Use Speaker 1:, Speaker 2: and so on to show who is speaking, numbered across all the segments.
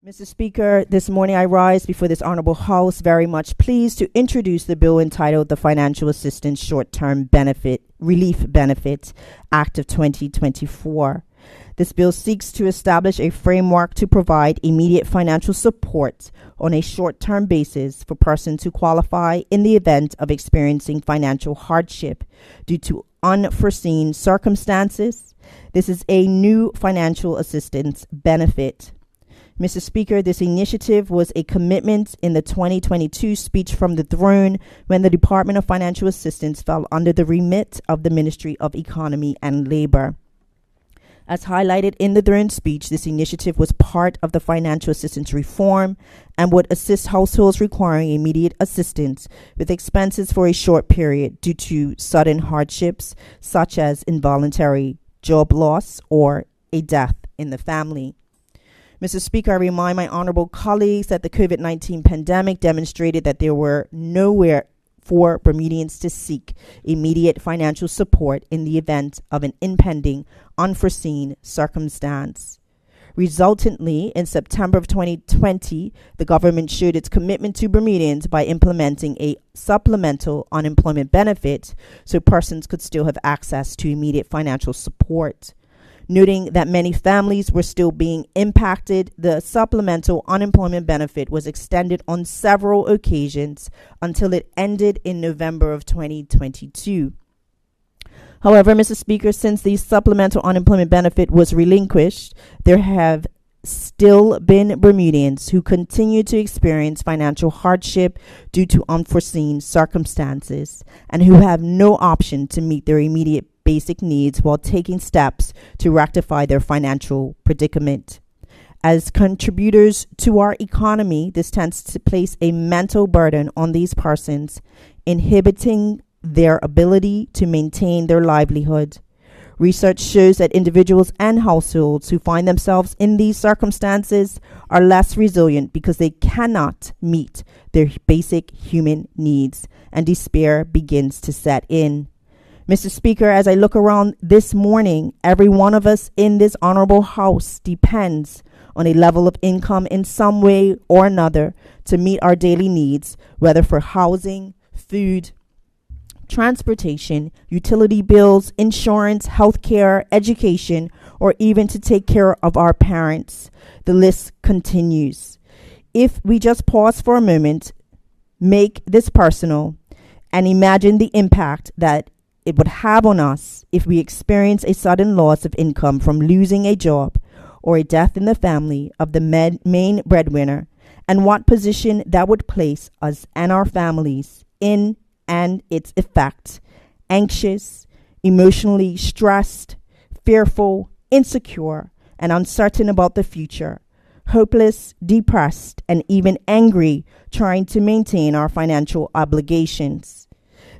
Speaker 1: Mr. Speaker, this morning I rise before this Honorable House very much pleased to introduce the bill entitled the Financial Assistance Short-Term Benefit Relief Benefit Act of 2024. This bill seeks to establish a framework to provide immediate financial support on a short-term basis for persons who qualify in the event of experiencing financial hardship due to unforeseen circumstances. This is a new financial assistance benefit. Mr. Speaker, this initiative was a commitment in the 2022 speech from the throne when the Department of Financial Assistance fell under the remit of the Ministry of Economy and Labor. As highlighted in the throne speech, this initiative was part of the financial assistance reform and would assist households requiring immediate assistance with expenses for a short period due to sudden hardships such as involuntary job loss or a death in the family. Mr. Speaker, I remind my honorable colleagues that the COVID-19 pandemic demonstrated that there were nowhere for Bermudians to seek immediate financial support in the event of an impending, unforeseen circumstance. Resultantly, in September of 2020, the government showed its commitment to Bermudians by implementing a supplemental unemployment benefit so persons could still have access to immediate financial support. Noting that many families were still being impacted, the supplemental unemployment benefit was extended on several occasions until it ended in November of 2022. However, Mr. Speaker, since the supplemental unemployment benefit was relinquished, there have still been Bermudians who continue to experience financial hardship due to unforeseen circumstances and who have no option to meet their immediate basic needs while taking steps to rectify their financial predicament. As contributors to our economy, this tends to place a mental burden on these persons, inhibiting their ability to maintain their livelihood. Research shows that individuals and households who find themselves in these circumstances are less resilient because they cannot meet their basic human needs, and despair begins to set in. Mr. Speaker, as I look around this morning, every one of us in this honorable house depends on a level of income in some way or another to meet our daily needs, whether for housing, food, transportation, utility bills, insurance, healthcare, education, or even to take care of our parents. The list continues. If we just pause for a moment, make this personal, and imagine the impact that it would have on us if we experience a sudden loss of income from losing a job or a death in the family of the main breadwinner, and what position that would place us and our families in, and its effect: anxious, emotionally stressed, fearful, insecure, and uncertain about the future, hopeless, depressed, and even angry, trying to maintain our financial obligations.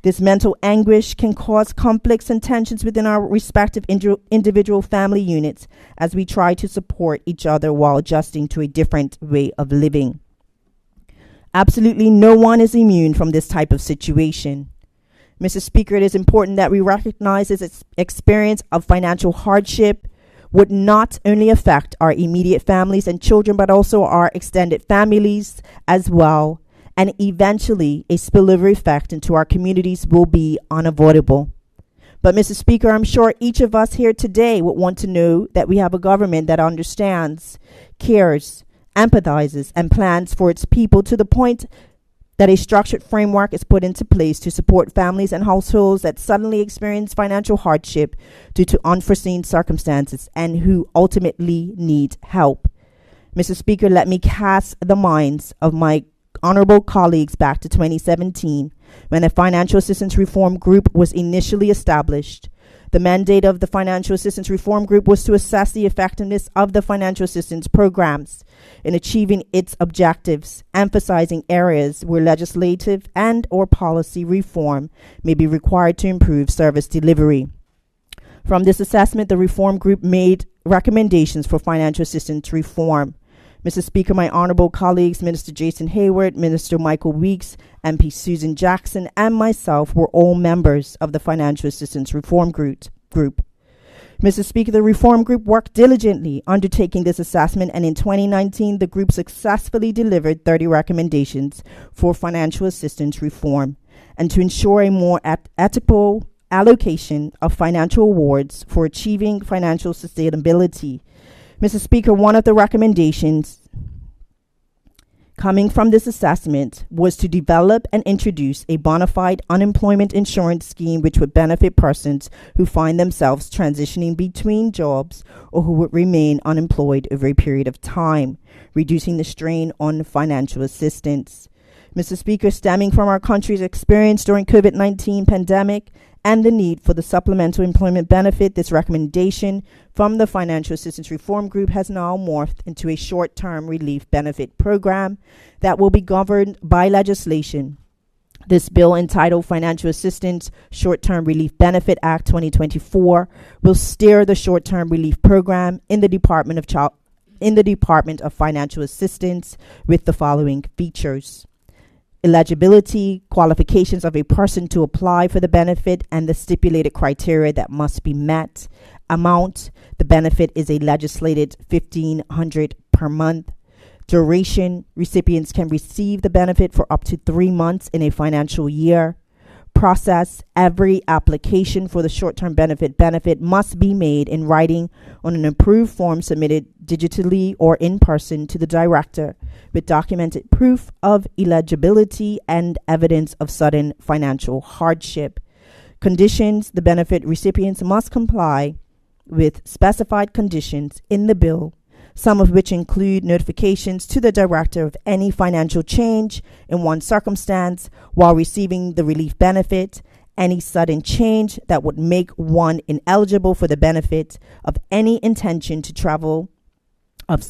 Speaker 1: This mental anguish can cause conflicts and tensions within our respective individual family units as we try to support each other while adjusting to a different way of living. Absolutely no one is immune from this type of situation. Mr. Speaker, it is important that we recognize this experience of financial hardship would not only affect our immediate families and children, but also our extended families as well. And eventually a spillover effect into our communities will be unavoidable. But Mr. Speaker, I'm sure each of us here today would want to know that we have a government that understands, cares, empathizes, and plans for its people to the point that a structured framework is put into place to support families and households that suddenly experience financial hardship due to unforeseen circumstances and who ultimately need help. Mr. Speaker, let me cast the minds of my honorable colleagues back to 2017, when a financial assistance reform group was initially established. The mandate of the financial assistance reform group was to assess the effectiveness of the financial assistance programs in achieving its objectives, emphasizing areas where legislative and or policy reform may be required to improve service delivery. From this assessment, the reform group made recommendations for financial assistance reform. Mr. Speaker, my honorable colleagues, Minister Jason Hayward, Minister Michael Weeks, MP Susan Jackson, and myself were all members of the Financial Assistance Reform Group. Mr. Speaker, the reform group worked diligently undertaking this assessment, and in 2019, the group successfully delivered 30 recommendations for financial assistance reform and to ensure a more ethical allocation of financial awards for achieving financial sustainability. Mr. Speaker, one of the recommendations coming from this assessment was to develop and introduce a bona fide unemployment insurance scheme which would benefit persons who find themselves transitioning between jobs or who would remain unemployed over a period of time, reducing the strain on financial assistance. Mr. Speaker, stemming from our country's experience during COVID-19 pandemic and the need for the supplemental employment benefit, this recommendation from the Financial Assistance Reform Group has now morphed into a short-term relief benefit program that will be governed by legislation. This bill, entitled Financial Assistance Short-Term Relief Benefit Act 2024, will steer the short-term relief program in the Department of Financial Assistance with the following features: eligibility, qualifications of a person to apply for the benefit, and the stipulated criteria that must be met. Amount: the benefit is a legislated $1,500 per month. Duration: recipients can receive the benefit for up to 3 months in a financial year. Process: every application for the short-term benefit must be made in writing on an approved form submitted digitally or in person to the director with documented proof of eligibility and evidence of sudden financial hardship. Conditions: the benefit recipients must comply with specified conditions in the bill, some of which include notifications to the director of any financial change in one's circumstance while receiving the relief benefit, any sudden change that would make one ineligible for the benefit, of any intention to travel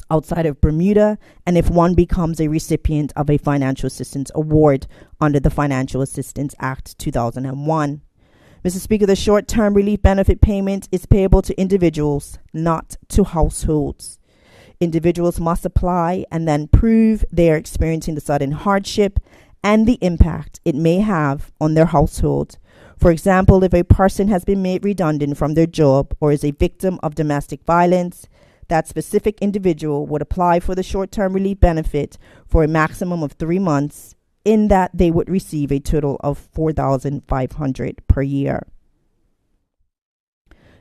Speaker 1: outside of Bermuda, and if one becomes a recipient of a financial assistance award under the Financial Assistance Act 2001. Mr. Speaker, the short-term relief benefit payment is payable to individuals, not to households. Individuals must apply and then prove they are experiencing the sudden hardship and the impact it may have on their household. For example, if a person has been made redundant from their job or is a victim of domestic violence, that specific individual would apply for the short-term relief benefit for a maximum of 3 months, in that they would receive a total of $4,500 per year.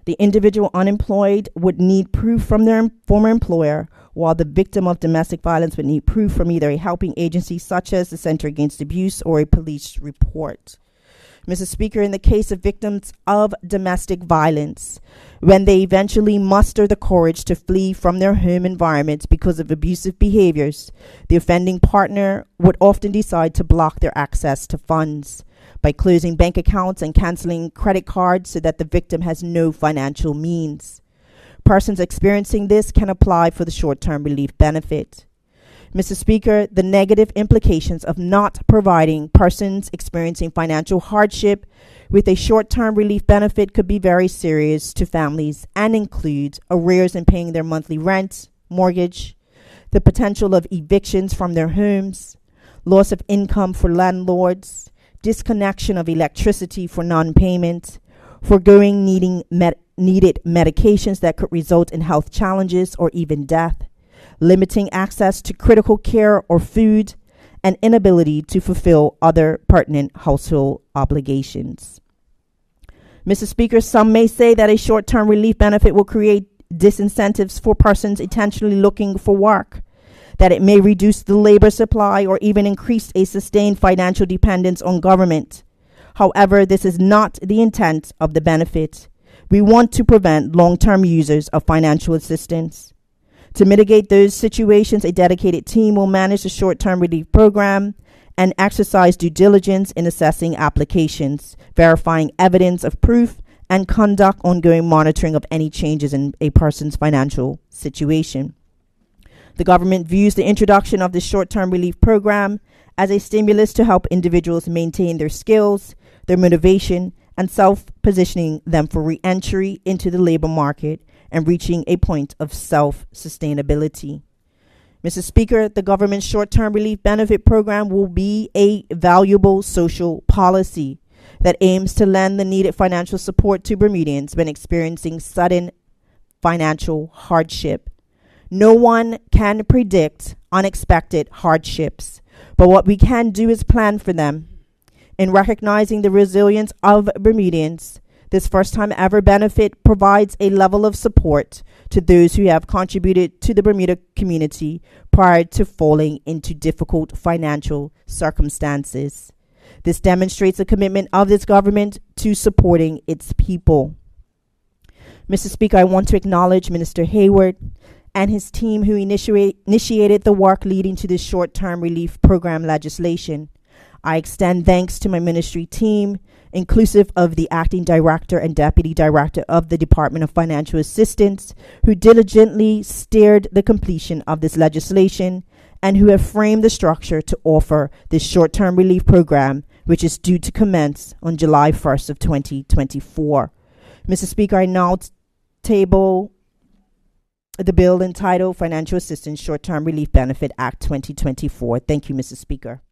Speaker 1: The individual unemployed would need proof from their former employer, while the victim of domestic violence would need proof from either a helping agency such as the Center Against Abuse or a police report. Mr. Speaker, in the case of victims of domestic violence, when they eventually muster the courage to flee from their home environment because of abusive behaviors, the offending partner would often decide to block their access to funds by closing bank accounts and canceling credit cards so that the victim has no financial means. Persons experiencing this can apply for the short-term relief benefit. Mr. Speaker, the negative implications of not providing persons experiencing financial hardship with a short-term relief benefit could be very serious to families and include arrears in paying their monthly rent, mortgage, the potential of evictions from their homes, loss of income for landlords, disconnection of electricity for non-payment, foregoing needed medications that could result in health challenges or even death, limiting access to critical care or food, and inability to fulfill other pertinent household obligations. Mr. Speaker, some may say that a short-term relief benefit will create disincentives for persons intentionally looking for work, that it may reduce the labor supply or even increase a sustained financial dependence on government. However, this is not the intent of the benefit. We want to prevent long-term users of financial assistance. To mitigate those situations, a dedicated team will manage the short-term relief program and exercise due diligence in assessing applications, verifying evidence of proof, and conduct ongoing monitoring of any changes in a person's financial situation. The government views the introduction of the short-term relief program as a stimulus to help individuals maintain their skills, their motivation, and self-positioning them for re-entry into the labor market and reaching a point of self-sustainability. Mr. Speaker, the government's short-term relief benefit program will be a valuable social policy that aims to lend the needed financial support to Bermudians when experiencing sudden financial hardship. No one can predict unexpected hardships, but what we can do is plan for them. In recognizing the resilience of Bermudians, this first-time ever benefit provides a level of support to those who have contributed to the Bermuda community prior to falling into difficult financial circumstances. This demonstrates a commitment of this government to supporting its people. Mr. Speaker, I want to acknowledge Minister Hayward and his team who initiated the work leading to this short-term relief program legislation. I extend thanks to my ministry team, inclusive of the Acting Director and Deputy Director of the Department of Financial Assistance, who diligently steered the completion of this legislation and who have framed the structure to offer this short-term relief program, which is due to commence on July 1st of 2024. Mr. Speaker, I now table the bill entitled Financial Assistance Short-Term Relief Benefit Act 2024. Thank you, Mr. Speaker.